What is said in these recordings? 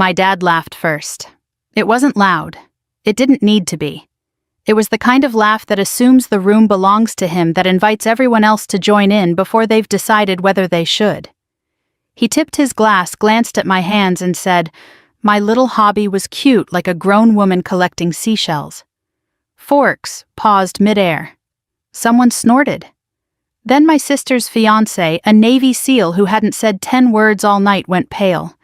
My dad laughed first. It wasn't loud. It didn't need to be. It was the kind of laugh that assumes the room belongs to him, that invites everyone else to join in before they've decided whether they should. He tipped his glass, glanced at my hands, and said, "My little hobby was cute, like a grown woman collecting seashells." Forks paused midair. Someone snorted. Then my sister's fiancé, a Navy SEAL who hadn't said 10 words all night, went pale.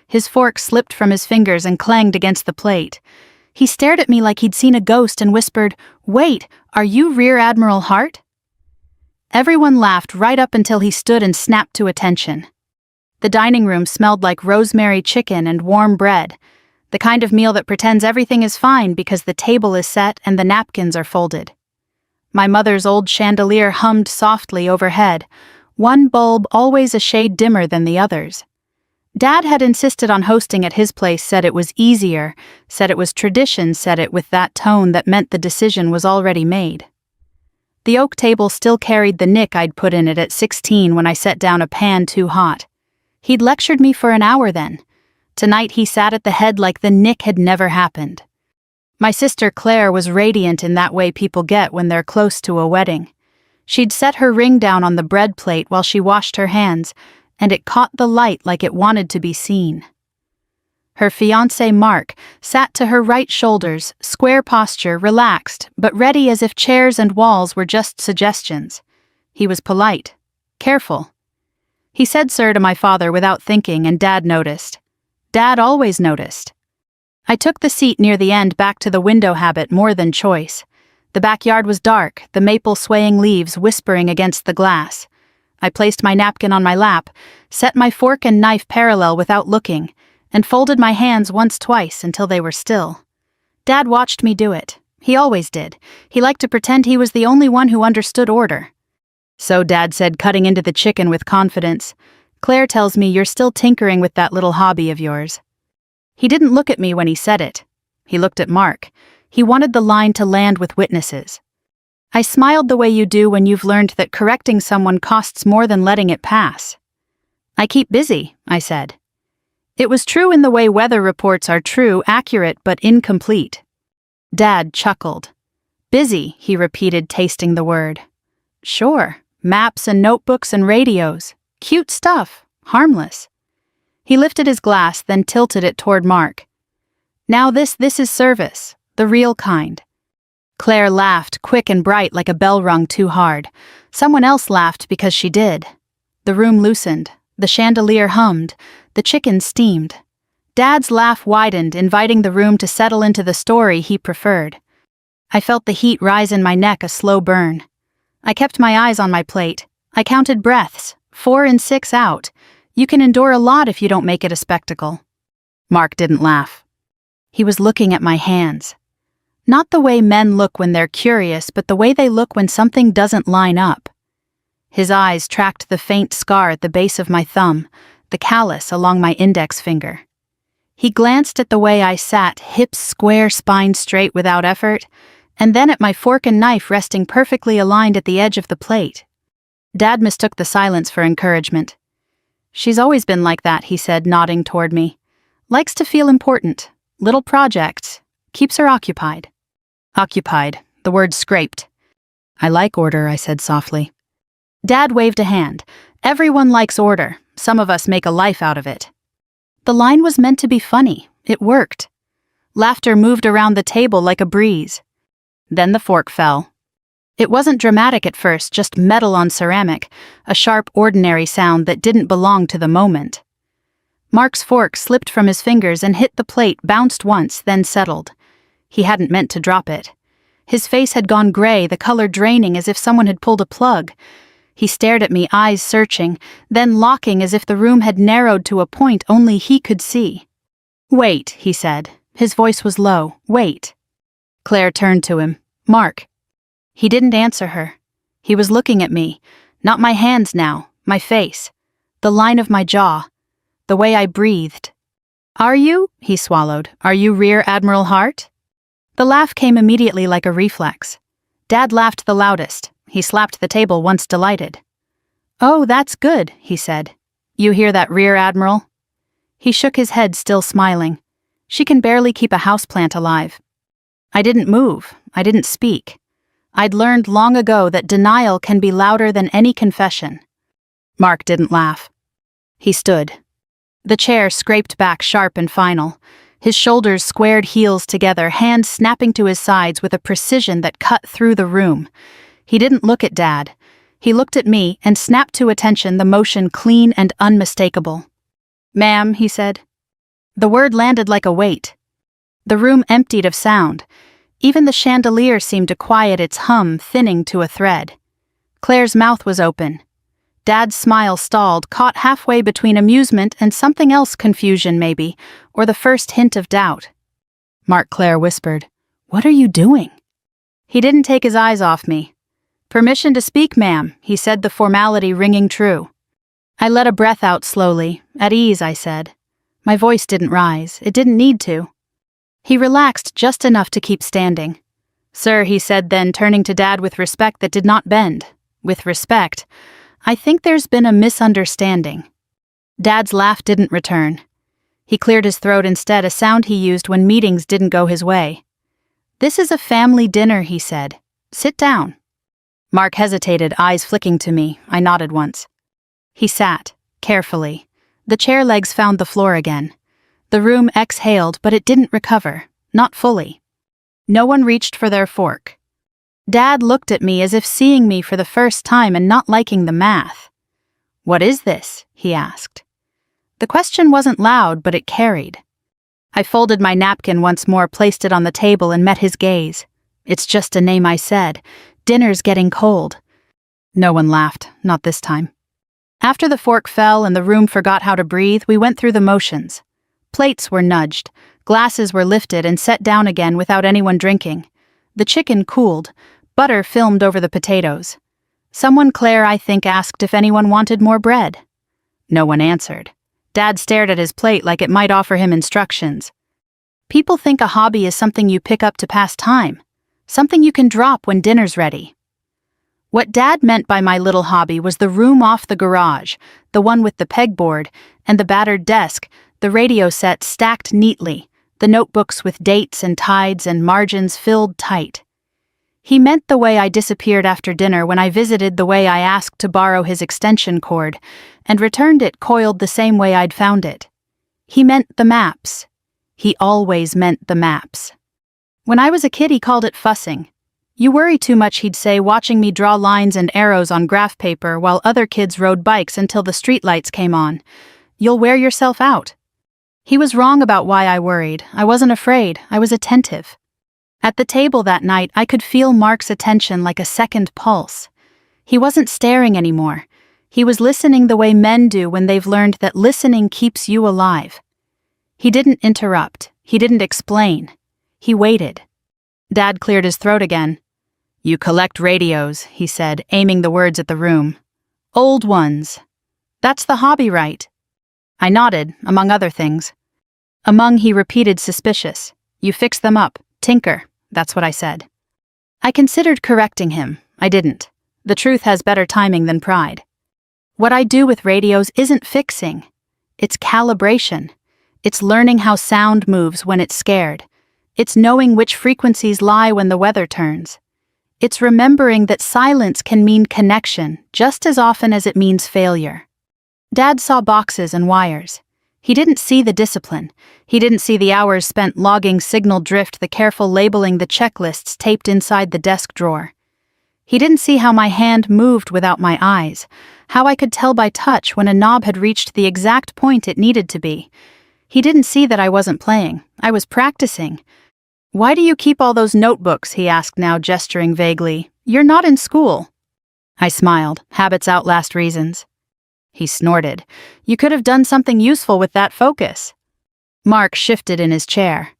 His fork slipped from his fingers and clanged against the plate. He stared at me like he'd seen a ghost and whispered, "Wait, are you Rear Admiral Hart?" Everyone laughed right up until he stood and snapped to attention. The dining room smelled like rosemary chicken and warm bread, the kind of meal that pretends everything is fine because the table is set and the napkins are folded. My mother's old chandelier hummed softly overhead, one bulb always a shade dimmer than the others. Dad had insisted on hosting at his place, said it was easier, said it was tradition, said it with that tone that meant the decision was already made. The oak table still carried the nick I'd put in it at 16 when I set down a pan too hot. He'd lectured me for an hour then. Tonight he sat at the head like the nick had never happened. My sister Claire was radiant in that way people get when they're close to a wedding. She'd set her ring down on the bread plate while she washed her hands, and it caught the light like it wanted to be seen. Her fiancé Mark sat to her right shoulders, square posture, relaxed, but ready as if chairs and walls were just suggestions. He was polite, careful. He said sir to my father without thinking, and Dad noticed. Dad always noticed. I took the seat near the end, back to the window, habit more than choice. The backyard was dark, the maple swaying leaves whispering against the glass. I placed my napkin on my lap, set my fork and knife parallel without looking, and folded my hands twice until they were still. Dad watched me do it. He always did. He liked to pretend he was the only one who understood order. "So," Dad said, cutting into the chicken with confidence, "Claire tells me you're still tinkering with that little hobby of yours." He didn't look at me when he said it. He looked at Mark. He wanted the line to land with witnesses. I smiled the way you do when you've learned that correcting someone costs more than letting it pass. "I keep busy," I said. It was true in the way weather reports are true, accurate but incomplete. Dad chuckled. "Busy," he repeated, tasting the word. "Sure, maps and notebooks and radios. Cute stuff, harmless." He lifted his glass, then tilted it toward Mark. "Now this is service, the real kind." Claire laughed, quick and bright like a bell rung too hard. Someone else laughed because she did. The room loosened, the chandelier hummed, the chicken steamed. Dad's laugh widened, inviting the room to settle into the story he preferred. I felt the heat rise in my neck, a slow burn. I kept my eyes on my plate. I counted breaths, 4 and 6 out. You can endure a lot if you don't make it a spectacle. Mark didn't laugh. He was looking at my hands. Not the way men look when they're curious, but the way they look when something doesn't line up. His eyes tracked the faint scar at the base of my thumb, the callus along my index finger. He glanced at the way I sat, hips square, spine straight without effort, and then at my fork and knife resting perfectly aligned at the edge of the plate. Dad mistook the silence for encouragement. "She's always been like that," he said, nodding toward me. "Likes to feel important. Little projects. Keeps her occupied." Occupied. The word scraped. "I like order," I said softly. Dad waved a hand. "Everyone likes order. Some of us make a life out of it." The line was meant to be funny. It worked. Laughter moved around the table like a breeze. Then the fork fell. It wasn't dramatic at first, just metal on ceramic, a sharp, ordinary sound that didn't belong to the moment. Mark's fork slipped from his fingers and hit the plate, bounced once, then settled. He hadn't meant to drop it. His face had gone gray, the color draining as if someone had pulled a plug. He stared at me, eyes searching, then locking as if the room had narrowed to a point only he could see. "Wait," he said. His voice was low. "Wait." Claire turned to him. "Mark." He didn't answer her. He was looking at me, not my hands now, my face, the line of my jaw, the way I breathed. "Are you?" he swallowed. "Are you Rear Admiral Hart?" The laugh came immediately like a reflex. Dad laughed the loudest. He slapped the table once, delighted. "Oh, that's good," he said. "You hear that, Rear Admiral?" He shook his head, still smiling. She can barely keep a houseplant alive. I didn't move. I didn't speak. I'd learned long ago that denial can be louder than any confession. Mark didn't laugh. He stood. The chair scraped back sharp and final. His shoulders squared heels together, hands snapping to his sides with a precision that cut through the room. He didn't look at Dad. He looked at me and snapped to attention, the motion clean and unmistakable. "Ma'am," he said. The word landed like a weight. The room emptied of sound. Even the chandelier seemed to quiet its hum, thinning to a thread. Claire's mouth was open. Dad's smile stalled, caught halfway between amusement and something else, confusion maybe, or the first hint of doubt. Claire whispered, "What are you doing?" He didn't take his eyes off me. "Permission to speak, ma'am," he said, the formality ringing true. I let a breath out slowly. "At ease," I said. My voice didn't rise. It didn't need to. He relaxed just enough to keep standing. "Sir," he said, then turning to Dad with respect that did not bend. "With respect, I think there's been a misunderstanding." Dad's laugh didn't return. He cleared his throat instead, a sound he used when meetings didn't go his way. "This is a family dinner," he said. "Sit down." Mark hesitated, eyes flicking to me. I nodded once. He sat, carefully. The chair legs found the floor again. The room exhaled, but it didn't recover. Not fully. No one reached for their fork. Dad looked at me as if seeing me for the first time and not liking the math. "What is this?" he asked. The question wasn't loud, but it carried. I folded my napkin once more, placed it on the table, and met his gaze. "It's just a name," I said. "Dinner's getting cold." No one laughed, not this time. After the fork fell and the room forgot how to breathe, we went through the motions. Plates were nudged, glasses were lifted and set down again without anyone drinking. The chicken cooled, butter filmed over the potatoes. Someone, Claire, I think, asked if anyone wanted more bread. No one answered. Dad stared at his plate like it might offer him instructions. People think a hobby is something you pick up to pass time, something you can drop when dinner's ready. What Dad meant by my little hobby was the room off the garage, the one with the pegboard and the battered desk, the radio set stacked neatly, the notebooks with dates and tides and margins filled tight. He meant the way I disappeared after dinner when I visited, the way I asked to borrow his extension cord, and returned it coiled the same way I'd found it. He meant the maps. He always meant the maps. When I was a kid, he called it fussing. "You worry too much," he'd say, watching me draw lines and arrows on graph paper while other kids rode bikes until the streetlights came on. "You'll wear yourself out." He was wrong about why I worried. I wasn't afraid. I was attentive. At the table that night, I could feel Mark's attention like a second pulse. He wasn't staring anymore. He was listening the way men do when they've learned that listening keeps you alive. He didn't interrupt. He didn't explain. He waited. Dad cleared his throat again. "You collect radios," he said, aiming the words at the room. "Old ones. That's the hobby, right?" I nodded, among other things. "Among," he repeated, suspicious. "You fix them up, tinker." That's what I said. I considered correcting him. I didn't. The truth has better timing than pride. What I do with radios isn't fixing. It's calibration. It's learning how sound moves when it's scared. It's knowing which frequencies lie when the weather turns. It's remembering that silence can mean connection just as often as it means failure. Dad saw boxes and wires. He didn't see the discipline. He didn't see the hours spent logging signal drift, the careful labeling, the checklists taped inside the desk drawer. He didn't see how my hand moved without my eyes, how I could tell by touch when a knob had reached the exact point it needed to be. He didn't see that I wasn't playing. I was practicing. "Why do you keep all those notebooks?" he asked, now gesturing vaguely. "You're not in school." I smiled. Habits outlast reasons. He snorted. "You could have done something useful with that focus." Mark shifted in his chair.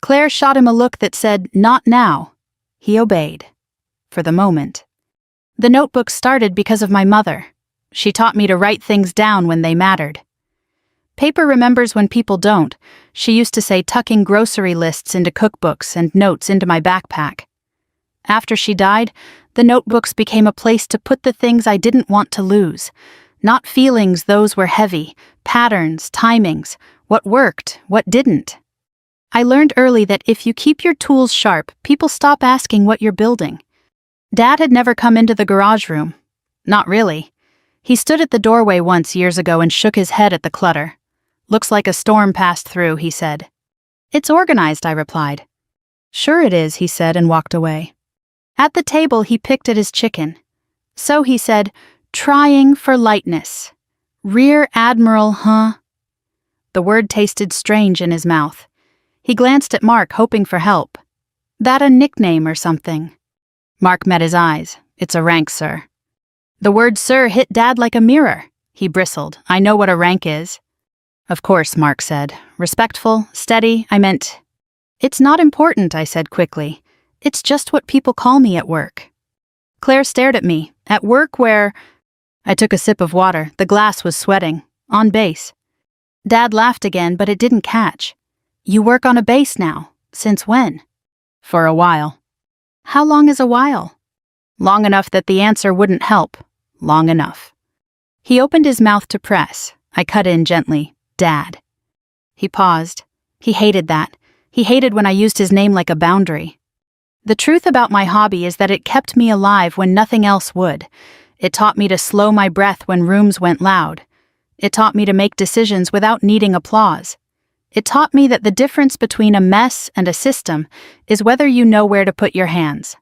Claire shot him a look that said, "Not now." He obeyed. For the moment. The notebook started because of my mother. She taught me to write things down when they mattered. Paper remembers when people don't, she used to say, tucking grocery lists into cookbooks and notes into my backpack. After she died, the notebooks became a place to put the things I didn't want to lose. Not feelings, those were heavy. Patterns, timings, What worked, what didn't. I learned early that if you keep your tools sharp, people stop asking what you're building. Dad had never come into the garage room. Not really. He stood at the doorway once years ago and shook his head at the clutter. Looks like a storm passed through, he said. It's organized, I replied. Sure it is, he said and walked away. At the table, he picked at his chicken. So he said, trying for lightness. Rear Admiral, huh? The word tasted strange in his mouth. He glanced at Mark, hoping for help. That a nickname or something? Mark met his eyes. It's a rank, sir. The word sir hit Dad like a mirror. He bristled. I know what a rank is. Of course, Mark said. Respectful, steady, I meant. It's not important, I said quickly. It's just what people call me at work. Claire stared at me. At work where... I took a sip of water. The glass was sweating. On base. Dad laughed again, but it didn't catch. You work on a base now. Since when? For a while. How long is a while? Long enough that the answer wouldn't help. Long enough. He opened his mouth to press. I cut in gently. Dad. He paused. He hated that. He hated when I used his name like a boundary. The truth about my hobby is that it kept me alive when nothing else would. It taught me to slow my breath when rooms went loud. It taught me to make decisions without needing applause. It taught me that the difference between a mess and a system is whether you know where to put your hands.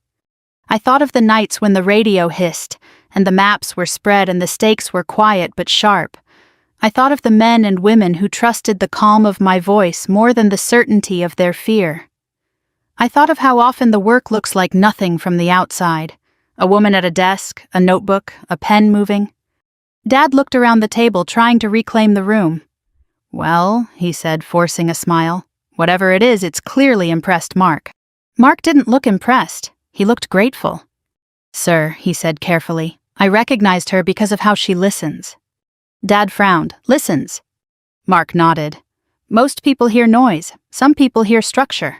I thought of the nights when the radio hissed, and the maps were spread and the stakes were quiet but sharp. I thought of the men and women who trusted the calm of my voice more than the certainty of their fear. I thought of how often the work looks like nothing from the outside. A woman at a desk, a notebook, a pen moving. Dad looked around the table trying to reclaim the room. Well, he said, forcing a smile. Whatever it is, it's clearly impressed Mark. Mark didn't look impressed. He looked grateful. Sir, he said carefully, I recognized her because of how she listens. Dad frowned. Listens. Mark nodded. Most people hear noise. Some people hear structure.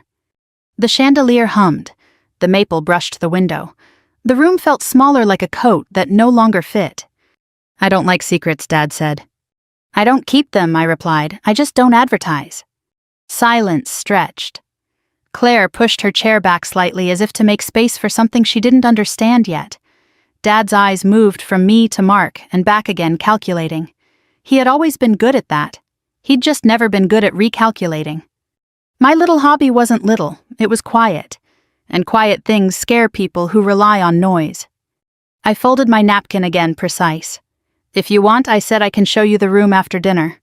The chandelier hummed. The maple brushed the window. The room felt smaller, like a coat that no longer fit. I don't like secrets, Dad said. I don't keep them, I replied. I just don't advertise. Silence stretched. Claire pushed her chair back slightly as if to make space for something she didn't understand yet. Dad's eyes moved from me to Mark and back again, calculating. He had always been good at that. He'd just never been good at recalculating. My little hobby wasn't little, it was quiet. And quiet things scare people who rely on noise. I folded my napkin again, precise. If you want, I said, I can show you the room after dinner.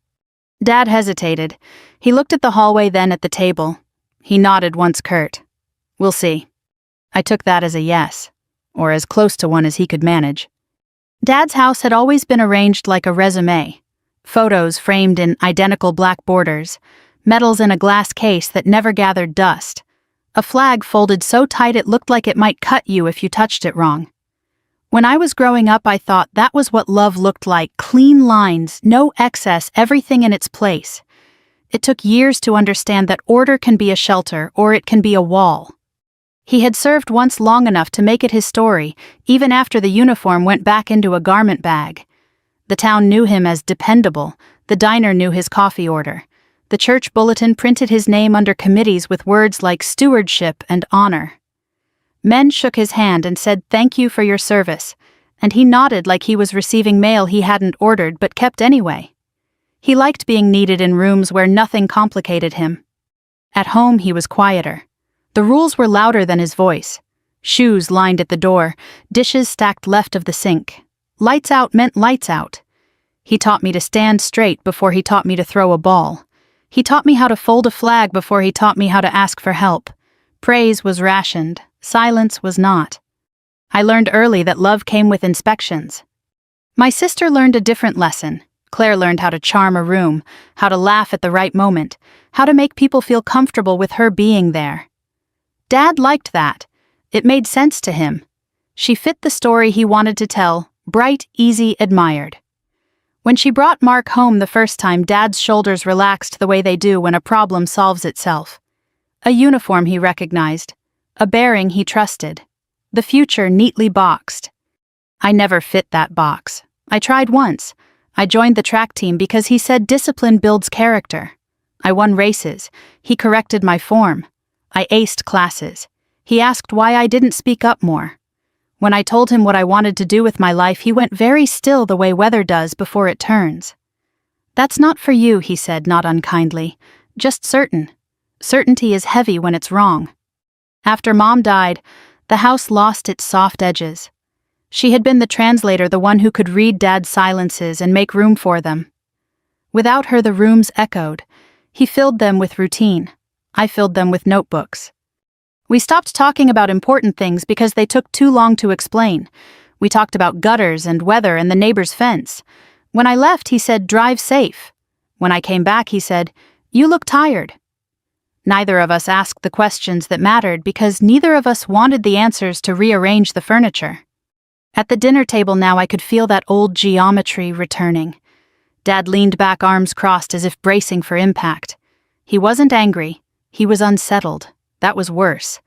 Dad hesitated. He looked at the hallway, then at the table. He nodded once curt. We'll see. I took that as a yes, or as close to one as he could manage. Dad's house had always been arranged like a resume. Photos framed in identical black borders, medals in a glass case that never gathered dust. A flag folded so tight it looked like it might cut you if you touched it wrong. When I was growing up, I thought that was what love looked like, clean lines, no excess, everything in its place. It took years to understand that order can be a shelter or it can be a wall. He had served once long enough to make it his story, even after the uniform went back into a garment bag. The town knew him as dependable, the diner knew his coffee order. The church bulletin printed his name under committees with words like stewardship and honor. Men shook his hand and said thank you for your service, and he nodded like he was receiving mail he hadn't ordered but kept anyway. He liked being needed in rooms where nothing complicated him. At home he was quieter. The rules were louder than his voice. Shoes lined at the door, dishes stacked left of the sink. Lights out meant lights out. He taught me to stand straight before he taught me to throw a ball. He taught me how to fold a flag before he taught me how to ask for help. Praise was rationed, silence was not. I learned early that love came with inspections. My sister learned a different lesson. Claire learned how to charm a room, how to laugh at the right moment, how to make people feel comfortable with her being there. Dad liked that. It made sense to him. She fit the story he wanted to tell, bright, easy, admired. When she brought Mark home the first time, Dad's shoulders relaxed the way they do when a problem solves itself. A uniform he recognized, a bearing he trusted, the future neatly boxed. I never fit that box. I tried once. I joined the track team because he said discipline builds character. I won races. He corrected my form. I aced classes. He asked why I didn't speak up more. When I told him what I wanted to do with my life, he went very still the way weather does before it turns. "That's not for you," he said, not unkindly. "Just certain. Certainty is heavy when it's wrong." After Mom died, the house lost its soft edges. She had been the translator, the one who could read Dad's silences and make room for them. Without her, the rooms echoed. He filled them with routine. I filled them with notebooks. We stopped talking about important things because they took too long to explain. We talked about gutters and weather and the neighbor's fence. When I left, he said, "Drive safe." When I came back, he said, "You look tired." Neither of us asked the questions that mattered because neither of us wanted the answers to rearrange the furniture. At the dinner table now, I could feel that old geometry returning. Dad leaned back, arms crossed as if bracing for impact. He wasn't angry. He was unsettled. That was worse.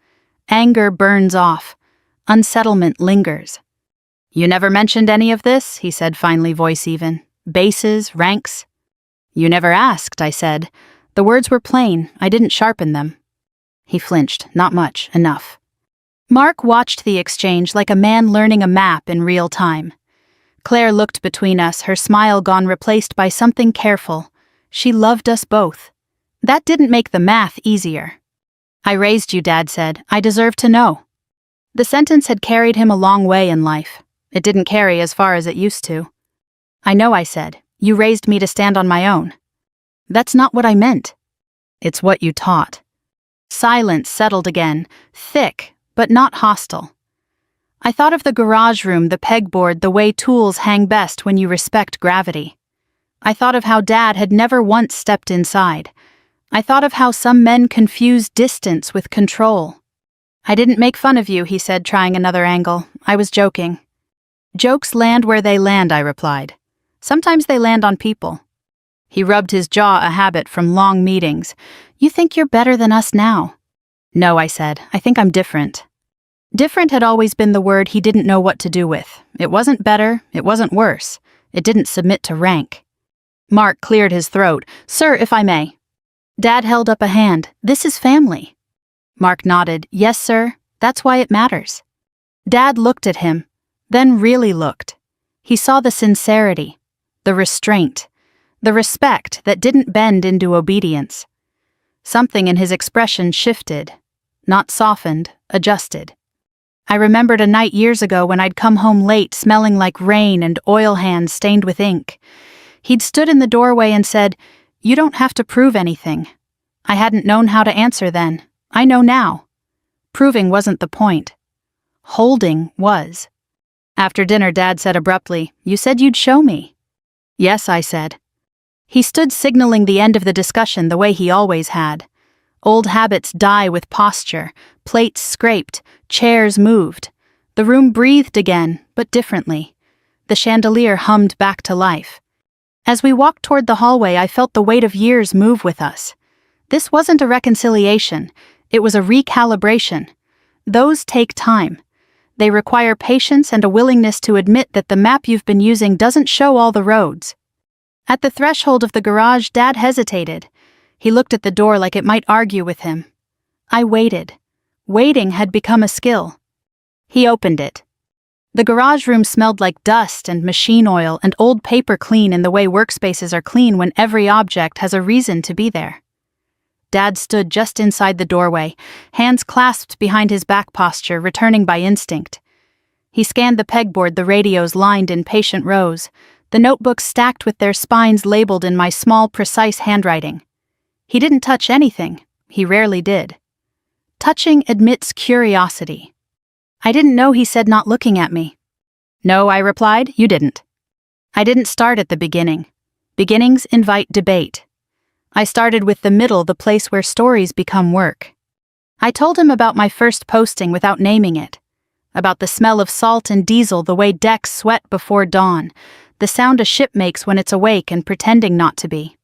Anger burns off. Unsettlement lingers. "You never mentioned any of this," he said, finally, voice even. "Bases, ranks." "You never asked," I said. The words were plain. I didn't sharpen them. He flinched. Not much. Enough. Mark watched the exchange like a man learning a map in real time. Claire looked between us, her smile gone, replaced by something careful. She loved us both. That didn't make the math easier. "I raised you," Dad said. "I deserve to know." The sentence had carried him a long way in life. It didn't carry as far as it used to. "I know," I said. "You raised me to stand on my own." "That's not what I meant." "It's what you taught." Silence settled again, thick, but not hostile. I thought of the garage room, the pegboard, the way tools hang best when you respect gravity. I thought of how Dad had never once stepped inside. I thought of how some men confuse distance with control. "I didn't make fun of you," he said, trying another angle. "I was joking." "Jokes land where they land," I replied. "Sometimes they land on people." He rubbed his jaw, a habit from long meetings. "You think you're better than us now?" "No," I said. "I think I'm different." Different had always been the word he didn't know what to do with. It wasn't better, it wasn't worse. It didn't submit to rank. Mark cleared his throat. "Sir, if I may." Dad held up a hand. "This is family." Mark nodded. "Yes, sir. That's why it matters." Dad looked at him, then really looked. He saw the sincerity, the restraint, the respect that didn't bend into obedience. Something in his expression shifted, not softened, adjusted. I remembered a night years ago when I'd come home late, smelling like rain and oil hands stained with ink. He'd stood in the doorway and said, "You don't have to prove anything." I hadn't known how to answer then. I know now. Proving wasn't the point. Holding was. After dinner, Dad said abruptly, "You said you'd show me." "Yes," I said. He stood signaling the end of the discussion the way he always had. Old habits die with posture, plates scraped, chairs moved. The room breathed again, but differently. The chandelier hummed back to life. As we walked toward the hallway, I felt the weight of years move with us. This wasn't a reconciliation, it was a recalibration. Those take time. They require patience and a willingness to admit that the map you've been using doesn't show all the roads. At the threshold of the garage, Dad hesitated. He looked at the door like it might argue with him. I waited. Waiting had become a skill. He opened it. The garage room smelled like dust and machine oil and old paper clean in the way workspaces are clean when every object has a reason to be there. Dad stood just inside the doorway, hands clasped behind his back posture, returning by instinct. He scanned the pegboard, the radios lined in patient rows, the notebooks stacked with their spines labeled in my small, precise handwriting. He didn't touch anything. He rarely did. Touching admits curiosity. I didn't know, he said, not looking at me. No, I replied, you didn't. I didn't start at the beginning. Beginnings invite debate. I started with the middle, the place where stories become work. I told him about my first posting without naming it, about the smell of salt and diesel, the way decks sweat before dawn, the sound a ship makes when it's awake and pretending not to be.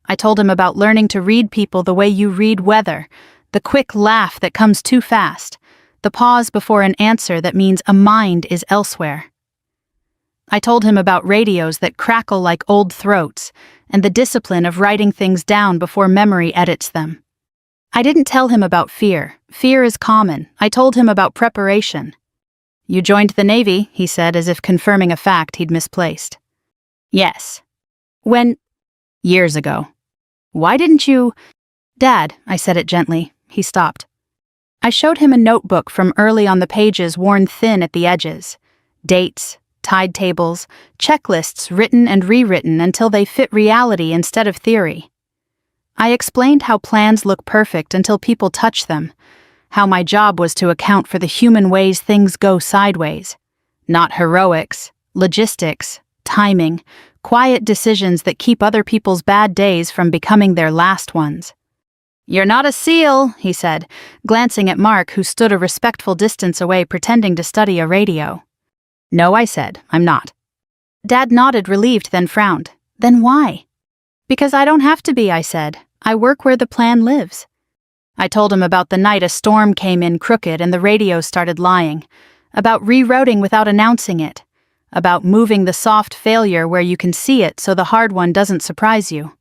I told him about learning to read people the way you read weather, the quick laugh that comes too fast, the pause before an answer that means a mind is elsewhere. I told him about radios that crackle like old throats, and the discipline of writing things down before memory edits them. I didn't tell him about fear. Fear is common. I told him about preparation. "You joined the Navy," he said, as if confirming a fact he'd misplaced. "Yes." "When?" "Years ago." "Why didn't you—" "Dad," I said it gently. He stopped. I showed him a notebook from early on, the pages worn thin at the edges. Dates, tide tables, checklists written and rewritten until they fit reality instead of theory. I explained how plans look perfect until people touch them, how my job was to account for the human ways things go sideways. Not heroics, logistics, timing, quiet decisions that keep other people's bad days from becoming their last ones. "You're not a SEAL," he said, glancing at Mark, who stood a respectful distance away pretending to study a radio. "No," I said, "I'm not." Dad nodded, relieved, then frowned. "Then why?" "Because I don't have to be," I said. "I work where the plan lives." I told him about the night a storm came in crooked and the radio started lying, about rerouting without announcing it, about moving the soft failure where you can see it so the hard one doesn't surprise you.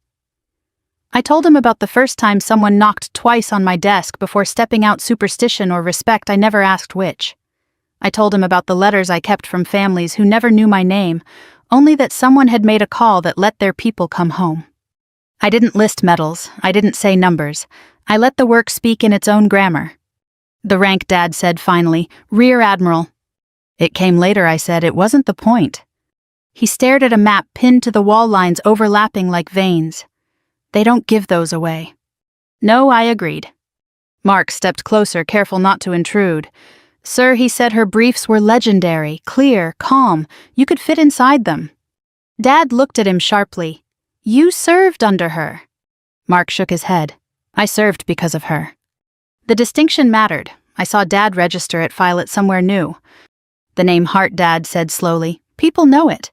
I told him about the first time someone knocked twice on my desk before stepping out, superstition or respect, I never asked which. I told him about the letters I kept from families who never knew my name, only that someone had made a call that let their people come home. I didn't list medals, I didn't say numbers. I let the work speak in its own grammar. "The rank," Dad said finally, "Rear Admiral." "It came later," I said. "It wasn't the point." He stared at a map pinned to the wall, lines overlapping like veins. "They don't give those away." "No," I agreed. Mark stepped closer, careful not to intrude. "Sir," he said, "her briefs were legendary, clear, calm. You could fit inside them." Dad looked at him sharply. "You served under her." Mark shook his head. "I served because of her." The distinction mattered. I saw Dad register it, file it somewhere new. "The name Hart," Dad said slowly. "People know it."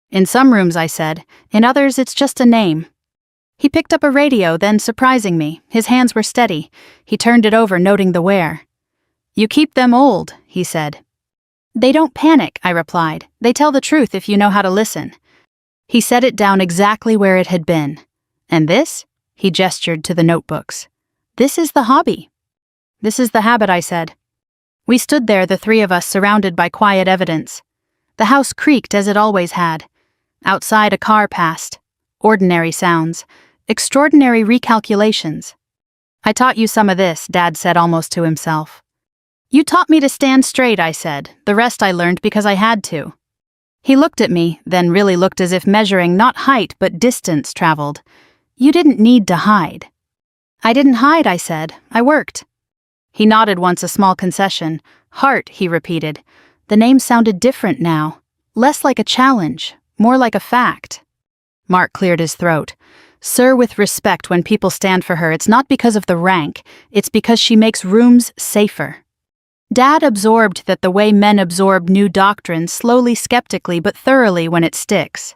"In some rooms," I said. "In others, it's just a name." He picked up a radio, then, surprising me, his hands were steady. He turned it over, noting the wear. "You keep them old," he said. "They don't panic," I replied. "They tell the truth if you know how to listen." He set it down exactly where it had been. "And this?" He gestured to the notebooks. "This is the hobby." "This is the habit," I said. We stood there, the three of us, surrounded by quiet evidence. The house creaked as it always had. Outside, a car passed. Ordinary sounds. Extraordinary recalculations. "I taught you some of this," Dad said almost to himself. "You taught me to stand straight," I said. "The rest I learned because I had to." He looked at me, then really looked as if measuring not height but distance traveled. "You didn't need to hide." "I didn't hide," I said. "I worked." He nodded once, a small concession. "Hart," he repeated. The name sounded different now. Less like a challenge, more like a fact. Mark cleared his throat. "Sir, with respect, when people stand for her, it's not because of the rank, it's because she makes rooms safer." Dad absorbed that the way men absorb new doctrine, slowly, skeptically, but thoroughly when it sticks.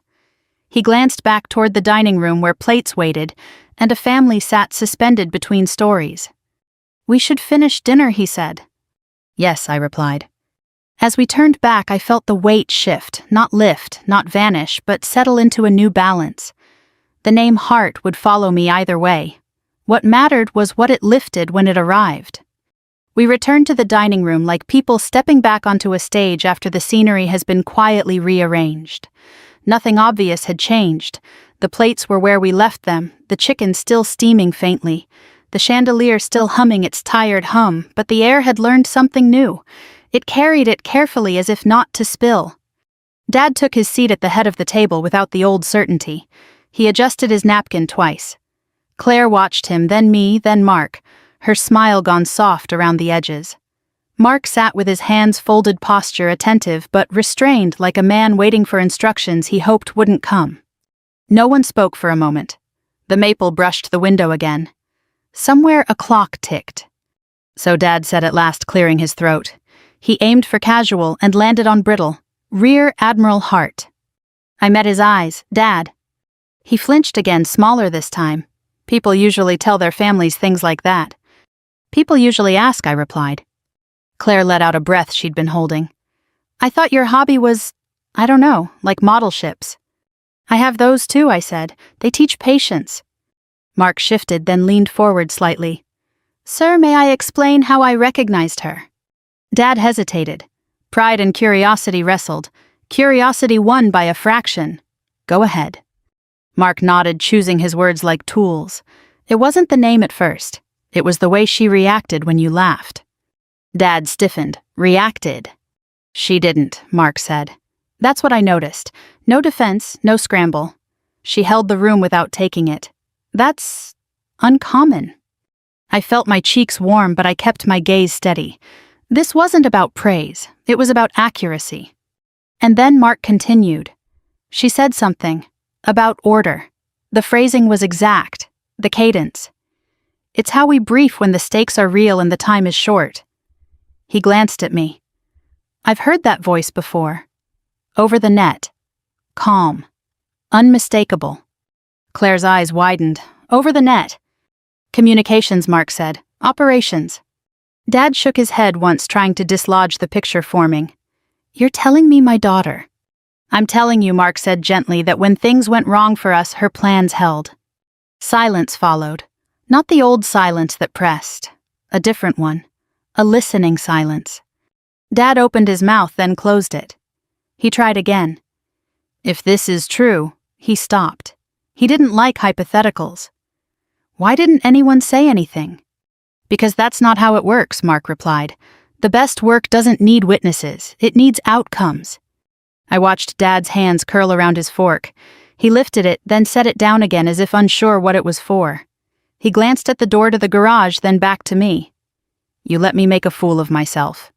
He glanced back toward the dining room where plates waited, and a family sat suspended between stories. "We should finish dinner," he said. "Yes," I replied. As we turned back, I felt the weight shift, not lift, not vanish, but settle into a new balance. The name Hart would follow me either way. What mattered was what it lifted when it arrived. We returned to the dining room like people stepping back onto a stage after the scenery has been quietly rearranged. Nothing obvious had changed. The plates were where we left them, the chicken still steaming faintly, the chandelier still humming its tired hum, but the air had learned something new. It carried it carefully as if not to spill. Dad took his seat at the head of the table without the old certainty. He adjusted his napkin twice. Claire watched him, then me, then Mark, her smile gone soft around the edges. Mark sat with his hands folded, posture attentive but restrained, like a man waiting for instructions he hoped wouldn't come. No one spoke for a moment. The maple brushed the window again. Somewhere a clock ticked. "So," Dad said at last, clearing his throat. He aimed for casual and landed on brittle. "Rear Admiral Hart." I met his eyes. "Dad." He flinched again, smaller this time. "People usually tell their families things like that." "People usually ask," I replied. Claire let out a breath she'd been holding. "I thought your hobby was—" I don't know, like model ships. I have those too, I said. They teach patience. Mark shifted, then leaned forward slightly. Sir, may I explain how I recognized her? Dad hesitated. Pride and curiosity wrestled. Curiosity won by a fraction. Go ahead. Mark nodded, choosing his words like tools. It wasn't the name at first. It was the way she reacted when you laughed. Dad stiffened. Reacted. She didn't, Mark said. That's what I noticed. No defense, no scramble. She held the room without taking it. That's uncommon. I felt my cheeks warm, but I kept my gaze steady. This wasn't about praise. It was about accuracy. And then Mark continued. She said something. About order. The phrasing was exact. The cadence. It's how we brief when the stakes are real and the time is short. He glanced at me. I've heard that voice before. Over the net. Calm. Unmistakable. Claire's eyes widened. Over the net. Communications, Mark said. Operations. Dad shook his head once, trying to dislodge the picture forming. You're telling me my daughter. I'm telling you, Mark said gently, that when things went wrong for us, her plans held. Silence followed. Not the old silence that pressed. A different one. A listening silence. Dad opened his mouth, then closed it. He tried again. If this is true, he stopped. He didn't like hypotheticals. Why didn't anyone say anything? Because that's not how it works, Mark replied. The best work doesn't need witnesses. It needs outcomes. I watched Dad's hands curl around his fork. He lifted it, then set it down again as if unsure what it was for. He glanced at the door to the garage, then back to me. You let me make a fool of myself.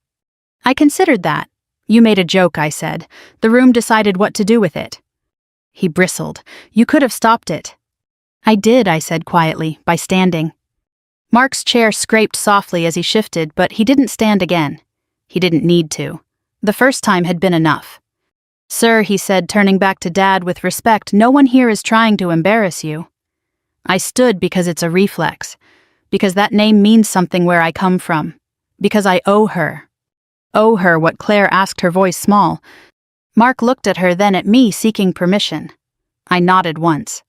I considered that. You made a joke, I said. The room decided what to do with it. He bristled. You could have stopped it. I did, I said quietly, by standing. Mark's chair scraped softly as he shifted, but he didn't stand again. He didn't need to. The first time had been enough. Sir, he said, turning back to Dad with respect, no one here is trying to embarrass you. I stood because it's a reflex. Because that name means something where I come from. Because I owe her. Owe her what Claire asked, her voice small. Mark looked at her, then at me, seeking permission. I nodded once.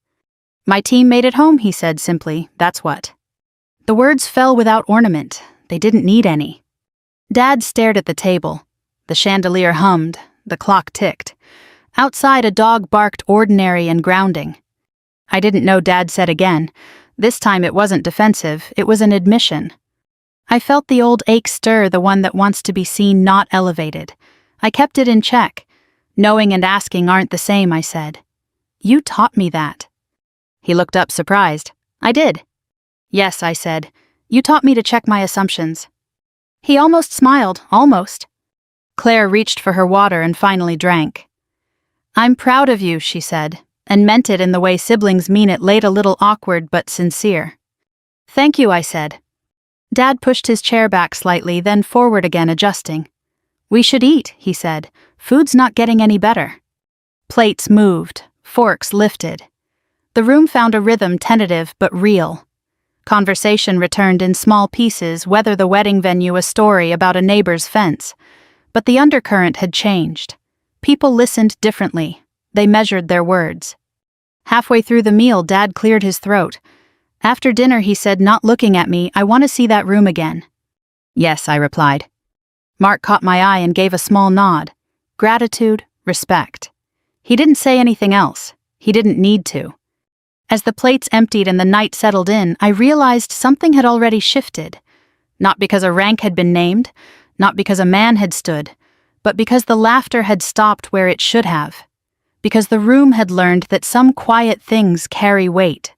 My team made it home, he said simply. That's what. The words fell without ornament. They didn't need any. Dad stared at the table. The chandelier hummed. The clock ticked. Outside, a dog barked, ordinary and grounding. I didn't know, Dad said again. This time it wasn't defensive, it was an admission. I felt the old ache stir, the one that wants to be seen, not elevated. I kept it in check. Knowing and asking aren't the same, I said. You taught me that. He looked up surprised. I did. Yes, I said. You taught me to check my assumptions. He almost smiled, almost. Claire reached for her water and finally drank. I'm proud of you, she said, and meant it in the way siblings mean it, laid a little awkward but sincere. Thank you, I said. Dad pushed his chair back slightly, then forward again, adjusting. We should eat, he said. Food's not getting any better. Plates moved, forks lifted. The room found a rhythm, tentative but real. Conversation returned in small pieces, whether the wedding venue a story about a neighbor's fence. But the undercurrent had changed. People listened differently. They measured their words. Halfway through the meal, Dad cleared his throat. After dinner, he said, not looking at me, I want to see that room again. Yes, I replied. Mark caught my eye and gave a small nod. Gratitude, respect. He didn't say anything else. He didn't need to. As the plates emptied and the night settled in, I realized something had already shifted. Not because a rank had been named, not because a man had stood, but because the laughter had stopped where it should have. Because the room had learned that some quiet things carry weight.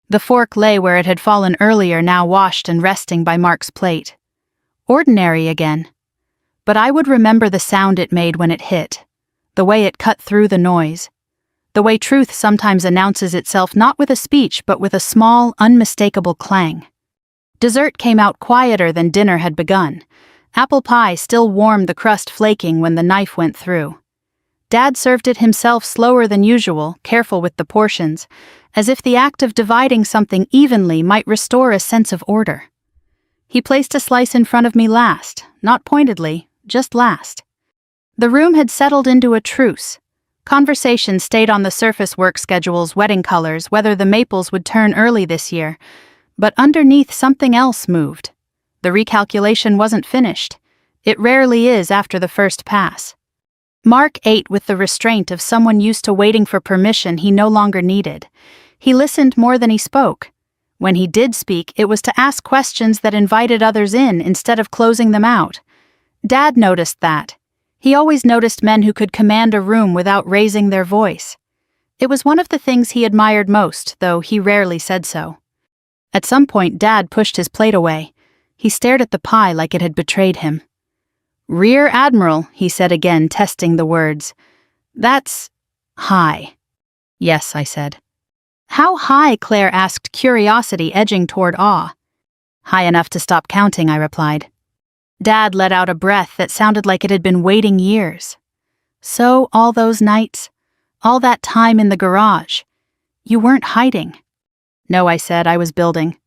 The fork lay where it had fallen earlier, now washed and resting by Mark's plate. Ordinary again. But I would remember the sound it made when it hit, the way it cut through the noise, the way truth sometimes announces itself not with a speech but with a small, unmistakable clang. Dessert came out quieter than dinner had begun. Apple pie still warmed, the crust flaking when the knife went through. Dad served it himself slower than usual, careful with the portions, as if the act of dividing something evenly might restore a sense of order. He placed a slice in front of me last, not pointedly, just last. The room had settled into a truce. Conversation stayed on the surface work schedule's wedding colors, whether the maples would turn early this year. But underneath something else moved. The recalculation wasn't finished. It rarely is after the first pass. Mark ate with the restraint of someone used to waiting for permission he no longer needed. He listened more than he spoke. When he did speak, it was to ask questions that invited others in instead of closing them out. Dad noticed that. He always noticed men who could command a room without raising their voice. It was one of the things he admired most, though he rarely said so. At some point, Dad pushed his plate away. He stared at the pie like it had betrayed him. "Rear Admiral," he said again, testing the words. "That's high." "Yes," I said. "How high?" Claire asked, curiosity edging toward awe. "High enough to stop counting," I replied. Dad let out a breath that sounded like it had been waiting years. "So, all those nights, all that time in the garage, you weren't hiding?" "No," I said, "I was building."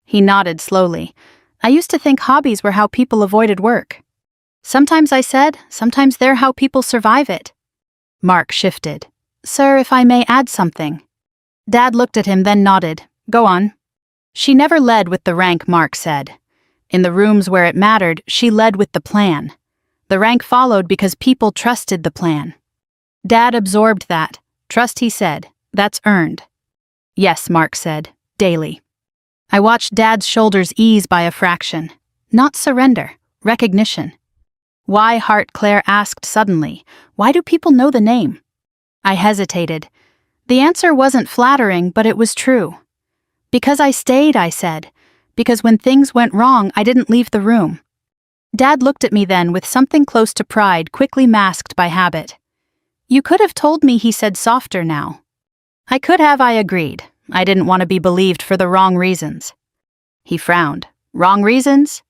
He nodded slowly. "I used to think hobbies were how people avoided work." "Sometimes," I said, "sometimes they're how people survive it." Mark shifted. "Sir, if I may add something." Dad looked at him, then nodded. "Go on." "She never led with the rank," Mark said. "In the rooms where it mattered, she led with the plan. The rank followed because people trusted the plan." Dad absorbed that. "Trust," he said. "That's earned." "Yes," Mark said. "Daily." I watched Dad's shoulders ease by a fraction. Not surrender, recognition. "Why, Hart?" Claire asked suddenly. "Why do people know the name?" I hesitated. The answer wasn't flattering, but it was true. "Because I stayed," I said. "Because when things went wrong, I didn't leave the room." Dad looked at me then with something close to pride quickly masked by habit. "You could have told me," he said, softer now. "I could have," I agreed. I didn't want to be believed for the wrong reasons. He frowned. "Wrong reasons?"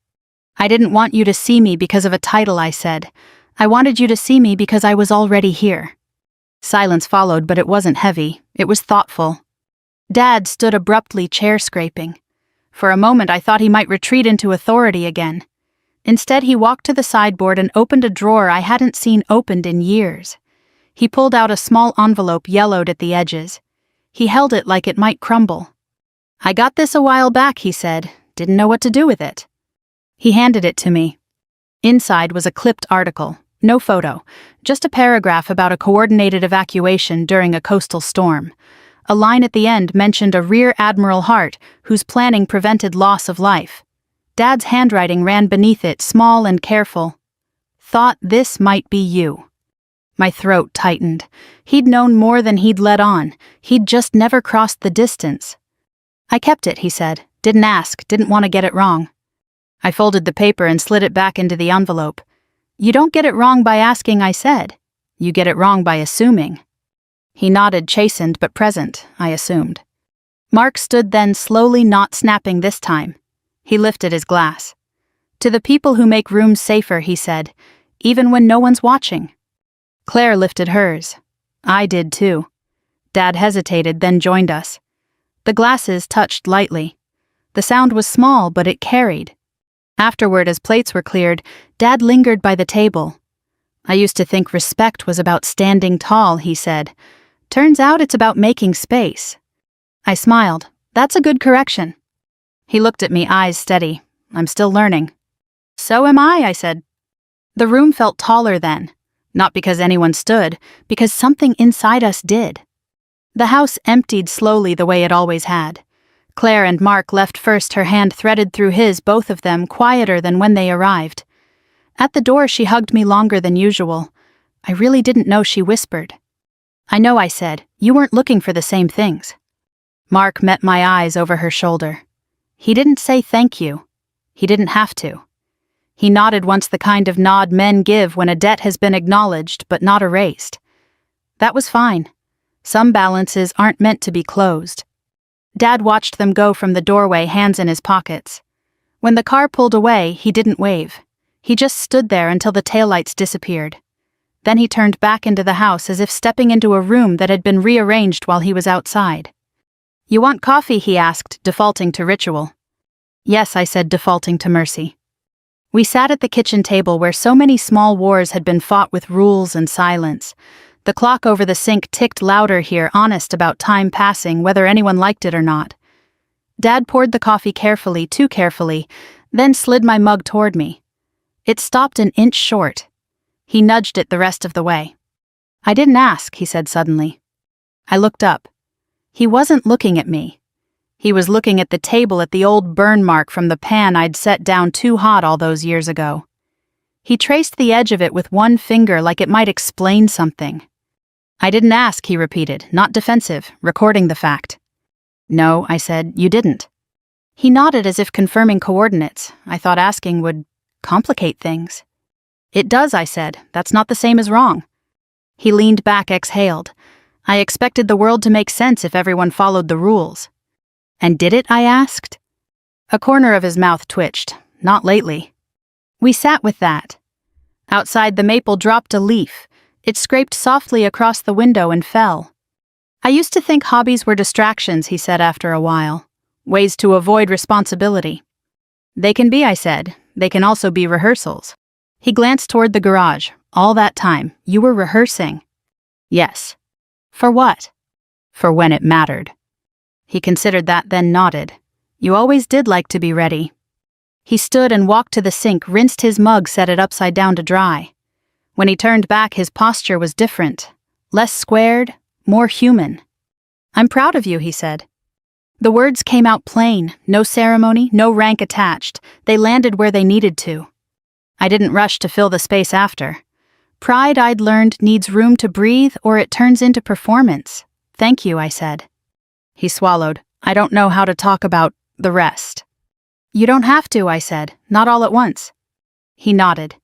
"I didn't want you to see me because of a title," I said. "I wanted you to see me because I was already here." Silence followed, but it wasn't heavy. It was thoughtful. Dad stood abruptly, chair scraping. For a moment I thought he might retreat into authority again. Instead, he walked to the sideboard and opened a drawer I hadn't seen opened in years. He pulled out a small envelope yellowed at the edges. He held it like it might crumble. "I got this a while back," he said. "Didn't know what to do with it." He handed it to me. Inside was a clipped article. No photo, just a paragraph about a coordinated evacuation during a coastal storm. A line at the end mentioned a Rear Admiral Hart whose planning prevented loss of life. Dad's handwriting ran beneath it, small and careful. "Thought this might be you." My throat tightened. He'd known more than he'd let on. He'd just never crossed the distance. "I kept it," he said. "Didn't ask, didn't want to get it wrong." I folded the paper and slid it back into the envelope. "You don't get it wrong by asking," I said. "You get it wrong by assuming." He nodded, chastened but present, I assumed. Mark stood then, slowly, not snapping this time. He lifted his glass. "To the people who make rooms safer," he said, "even when no one's watching." Claire lifted hers. I did too. Dad hesitated, then joined us. The glasses touched lightly. The sound was small, but it carried. Afterward, as plates were cleared, Dad lingered by the table. "I used to think respect was about standing tall," he said. "Turns out it's about making space." I smiled. "That's a good correction." He looked at me, eyes steady. "I'm still learning." "So am I," said. The room felt taller then. Not because anyone stood, because something inside us did. The house emptied slowly the way it always had. Claire and Mark left first, her hand threaded through his, both of them, quieter than when they arrived. At the door she hugged me longer than usual. I really didn't know she whispered. "I know," I said. "You weren't looking for the same things." Mark met my eyes over her shoulder. He didn't say thank you. He didn't have to. He nodded once, the kind of nod men give when a debt has been acknowledged but not erased. That was fine. Some balances aren't meant to be closed. Dad watched them go from the doorway, hands in his pockets. When the car pulled away, he didn't wave. He just stood there until the taillights disappeared. Then he turned back into the house as if stepping into a room that had been rearranged while he was outside. "You want coffee?" he asked, defaulting to ritual. "Yes," I said, defaulting to mercy. We sat at the kitchen table where so many small wars had been fought with rules and silence. The clock over the sink ticked louder here, honest about time passing, whether anyone liked it or not. Dad poured the coffee carefully, too carefully, then slid my mug toward me. It stopped an inch short. He nudged it the rest of the way. "I didn't ask," he said suddenly. I looked up. He wasn't looking at me. He was looking at the table, at the old burn mark from the pan I'd set down too hot all those years ago. He traced the edge of it with one finger like it might explain something. "I didn't ask," he repeated, not defensive, recording the fact. "No," I said, "you didn't." He nodded as if confirming coordinates. I thought asking would complicate things. "It does," I said. "That's not the same as wrong." He leaned back, exhaled. I expected the world to make sense if everyone followed the rules. "And did it?" I asked. A corner of his mouth twitched. "Not lately." We sat with that. Outside, the maple dropped a leaf. It scraped softly across the window and fell. "I used to think hobbies were distractions," he said after a while. "Ways to avoid responsibility." "They can be," I said. "They can also be rehearsals." He glanced toward the garage. "All that time, you were rehearsing." "Yes." "For what?" "For when it mattered." He considered that, then nodded. "You always did like to be ready." He stood and walked to the sink, rinsed his mug, set it upside down to dry. When he turned back, his posture was different. Less squared, more human. "I'm proud of you," he said. The words came out plain, no ceremony, no rank attached. They landed where they needed to. I didn't rush to fill the space after. Pride, I'd learned, needs room to breathe or it turns into performance. "Thank you," I said. He swallowed. "I don't know how to talk about the rest." "You don't have to," I said. "Not all at once." He nodded.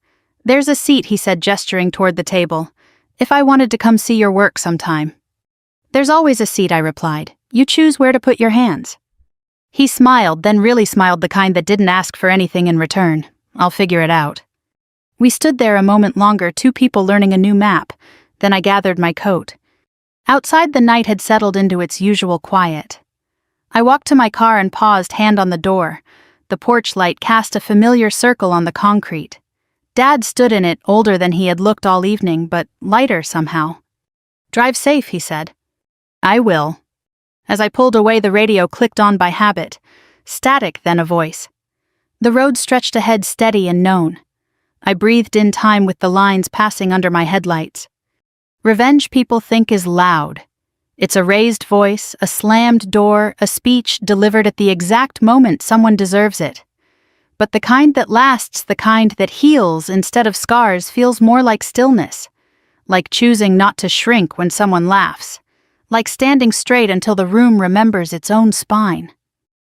"There's a seat," he said, gesturing toward the table. "If I wanted to come see your work sometime." "There's always a seat," I replied. "You choose where to put your hands." He smiled, then really smiled, the kind that didn't ask for anything in return. "I'll figure it out." We stood there a moment longer, two people learning a new map. Then I gathered my coat. Outside, the night had settled into its usual quiet. I walked to my car and paused, hand on the door. The porch light cast a familiar circle on the concrete. Dad stood in it, older than he had looked all evening, but lighter somehow. "Drive safe," he said. "I will." As I pulled away, the radio clicked on by habit. Static, then a voice. The road stretched ahead, steady and known. I breathed in time with the lines passing under my headlights. Revenge, people think, is loud. It's a raised voice, a slammed door, a speech delivered at the exact moment someone deserves it. But the kind that lasts, the kind that heals instead of scars, feels more like stillness. Like choosing not to shrink when someone laughs. Like standing straight until the room remembers its own spine.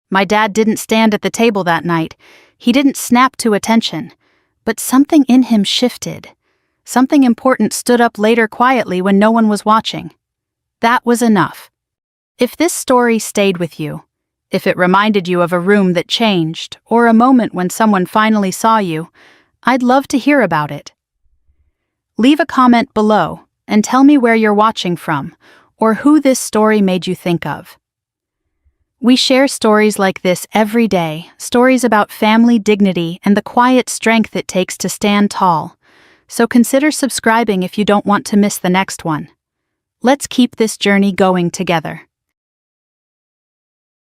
My dad didn't stand at the table that night. He didn't snap to attention. But something in him shifted. Something important stood up later quietly when no one was watching. That was enough. If this story stayed with you, if it reminded you of a room that changed, or a moment when someone finally saw you, I'd love to hear about it. Leave a comment below and tell me where you're watching from, or who this story made you think of. We share stories like this every day, stories about family, dignity, and the quiet strength it takes to stand tall. So consider subscribing if you don't want to miss the next one. Let's keep this journey going together.